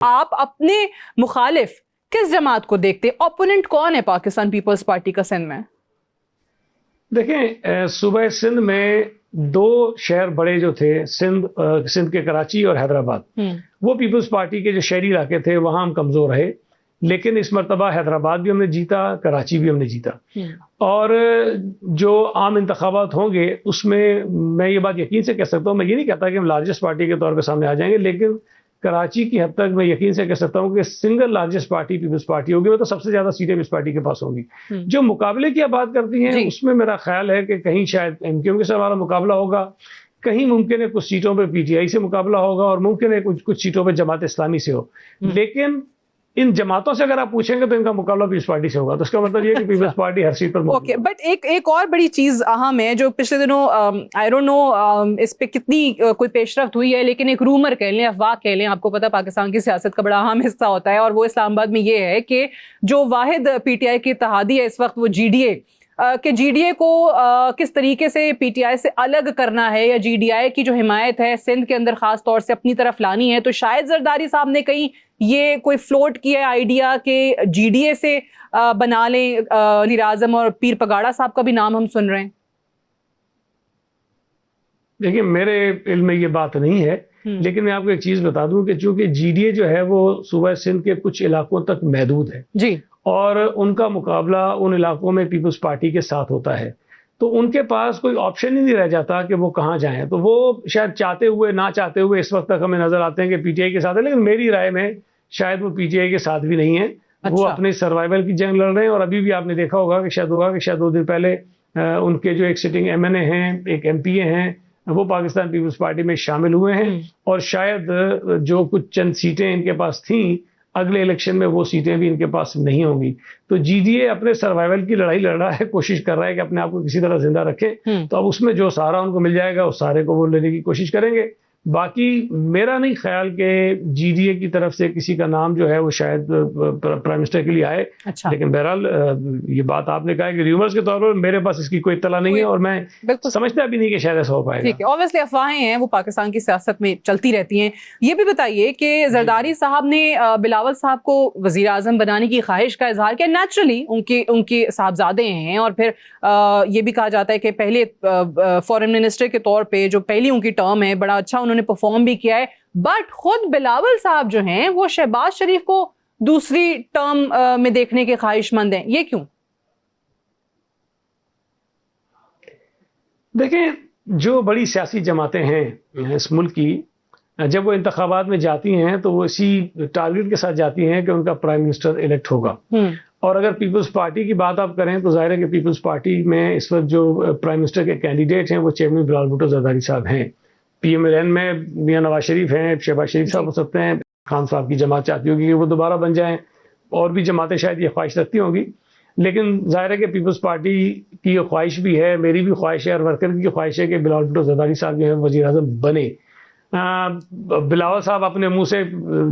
آپ اپنے مخالف کس جماعت کو دیکھتے؟ اوپوننٹ کون ہے پاکستان پیپلز پارٹی کا سندھ میں؟ دیکھیں، صوبہ سندھ میں دو شہر بڑے جو تھے، سندھ کے کراچی اور حیدرآباد، وہ پیپلز پارٹی کے جو شہری علاقے تھے وہاں ہم کمزور رہے. لیکن اس مرتبہ حیدرآباد بھی ہم نے جیتا، کراچی بھی ہم نے جیتا. اور جو عام انتخابات ہوں گے اس میں میں یہ بات یقین سے کہہ سکتا ہوں، میں یہ نہیں کہتا کہ ہم لارجسٹ پارٹی کے طور پہ سامنے آ جائیں گے، لیکن کراچی کی حد تک میں یقین سے کہہ سکتا ہوں کہ single largest party Peoples Party ہوگی، وہ تو سب سے زیادہ سیٹیں اس پارٹی کے پاس ہوں گی. جو مقابلے کی آپ بات کرتی ہیں اس میں میرا خیال ہے کہ کہیں شاید ایم کیو کے سے ہمارا مقابلہ ہوگا، کہیں ممکن ہے کچھ سیٹوں پہ پی ٹی آئی سے مقابلہ ہوگا، اور ممکن ہے کچھ سیٹوں پہ جماعت اسلامی سے ہو. لیکن ان جماعتوں سے اگر آپ پوچھیں گے تو ان کا مقابلہ پیپلز پارٹی سے ہوگا. تو اس کا مطلب یہ کہ پیپلز پارٹی ہر سیٹ پر اوکے. بٹ ایک اور بڑی چیز اہم ہے جو پچھلے دنوں آئی ڈونٹ نو اس پہ کتنی کوئی پیش رفت ہوئی ہے، لیکن ایک رومر کہہ لیں، افواہ کہہ لیں، آپ کو پتہ پاکستان کی سیاست کا بڑا اہم حصہ ہوتا ہے، اور وہ اسلام آباد میں یہ ہے کہ جو واحد پی ٹی آئی کی اتحادی ہے اس وقت وہ جی ڈی اے، کہ جی ڈی اے کو کس طریقے سے پی ٹی آئی سے الگ کرنا ہے، یا جی ڈی آئی کی جو حمایت ہے سندھ کے اندر خاص طور سے اپنی طرف لانی ہے. تو شاید زرداری صاحب نے کہیں یہ کوئی فلوٹ کیا ہے آئیڈیا کہ جی ڈی اے سے بنا لیں. وزیر اعظم اور پیر پگاڑا صاحب کا بھی نام ہم سن رہے ہیں. دیکھیے، میرے علم میں یہ بات نہیں ہے، لیکن میں آپ کو ایک چیز بتا دوں کہ چونکہ جی ڈی اے جو ہے وہ صوبہ سندھ کے کچھ علاقوں تک محدود ہے جی، اور ان کا مقابلہ ان علاقوں میں پیپلز پارٹی کے ساتھ ہوتا ہے، تو ان کے پاس کوئی آپشن ہی نہیں رہ جاتا کہ وہ کہاں جائیں. تو وہ شاید چاہتے ہوئے نہ چاہتے ہوئے اس وقت تک ہمیں نظر آتے ہیں کہ پی ٹی آئی کے ساتھ ہے، لیکن میری رائے میں شاید وہ پی ٹی آئی کے ساتھ بھی نہیں ہے. وہ اپنے سروائیول کی جنگ لڑ رہے ہیں. اور ابھی بھی آپ نے دیکھا ہوگا کہ شاید 2 دن پہلے ان کے جو ایک سٹنگ ایم این اے ہیں، ایک ایم پی اے ہیں، وہ پاکستان پیپلز پارٹی میں شامل ہوئے ہیں. اور شاید جو کچھ چند سیٹیں ان کے پاس تھیں اگلے الیکشن میں وہ سیٹیں بھی ان کے پاس نہیں ہوں گی. تو جی ڈی اے اپنے سروائیول کی لڑائی لڑ رہا ہے، کوشش کر رہا ہے کہ اپنے آپ کو کسی طرح زندہ رکھے. تو اب اس میں جو سہارا ان کو مل جائے گا اس سارے کو وہ لینے کی کوشش کریں گے. باقی میرا نہیں خیال کہ جی ڈی اے کی طرف سے کسی کا نام جو ہے وہ شاید پرائم منسٹر کے لیے آئے. لیکن بہرحال یہ بات آپ نے کہا کہ ریومرز کے طور پر میرے پاس اس کی کوئی اطلاع نہیں ہے، اور میں سمجھتا بھی نہیں کہ شاید ایسا ہو پائے گا. ٹھیک ہے، اوبویسلی افواہیں ہیں، وہ پاکستان کی سیاست میں چلتی رہتی ہیں. یہ بھی بتائیے کہ زرداری صاحب نے بلاول صاحب کو وزیر اعظم بنانے کی خواہش کا اظہار کیا. نیچرلی ان کے صاحبزادے ہیں، اور پھر یہ بھی کہا جاتا ہے کہ پہلے فورن منسٹر کے طور پہ جو پہلی ان کی ٹرم ہے بڑا اچھا انہوں نے پرفارم بھی کیا ہے. بٹ خود بلاول صاحب جو ہیں وہ شہباز شریف کو دوسری ٹرم میں دیکھنے کے خواہش مند ہیں. یہ کیوں؟ دیکھیں، جو بڑی سیاسی جماعتیں ہیں اس ملک کی، جب وہ انتخابات میں جاتی ہیں تو وہ اسی ٹارگٹ کے ساتھ جاتی ہیں کہ ان کا پرائم منسٹر الیکٹ ہوگا. اور اگر پیپلز پارٹی کی بات آپ کریں تو ظاہر ہے کہ پیپلز پارٹی میں اس وقت جو پرائم منسٹر کے کینڈیڈیٹ ہیں وہ چیئرمین بلال بھٹو زرداری صاحب ہیں. پی ایم ایل این میں میاں نواز شریف ہیں، شہباز شریف صاحب ہو سکتے ہیں، خان صاحب کی جماعت چاہتی ہوگی کہ وہ دوبارہ بن جائیں، اور بھی جماعتیں شاید یہ خواہش رکھتی ہوں گی. لیکن ظاہر ہے کہ پیپلز پارٹی کی یہ خواہش بھی ہے، میری بھی خواہش ہے، اور ورکر کی خواہش ہے کہ بلاول بھٹو زرداری صاحب جو ہے وزیر اعظم بنے. بلاول صاحب اپنے منہ سے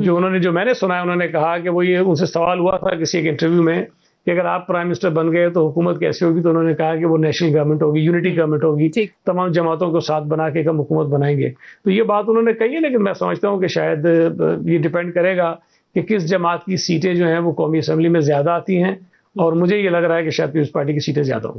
جو میں نے سنا ہے، انہوں نے کہا کہ وہ یہ ان سے سوال ہوا تھا کسی ایک انٹرویو میں کہ اگر آپ پرائم منسٹر بن گئے تو حکومت کیسے ہوگی، تو انہوں نے کہا کہ وہ نیشنل گورنمنٹ ہوگی، یونٹی گورنمنٹ ہوگی، تمام جماعتوں کو ساتھ بنا کے ہم حکومت بنائیں گے. تو یہ بات انہوں نے کہی ہے، لیکن میں سمجھتا ہوں کہ شاید یہ ڈیپینڈ کرے گا کہ کس جماعت کی سیٹیں جو ہیں وہ قومی اسمبلی میں زیادہ آتی ہیں، اور مجھے یہ لگ رہا ہے کہ شاید پیپلز پارٹی کی سیٹیں زیادہ ہوں.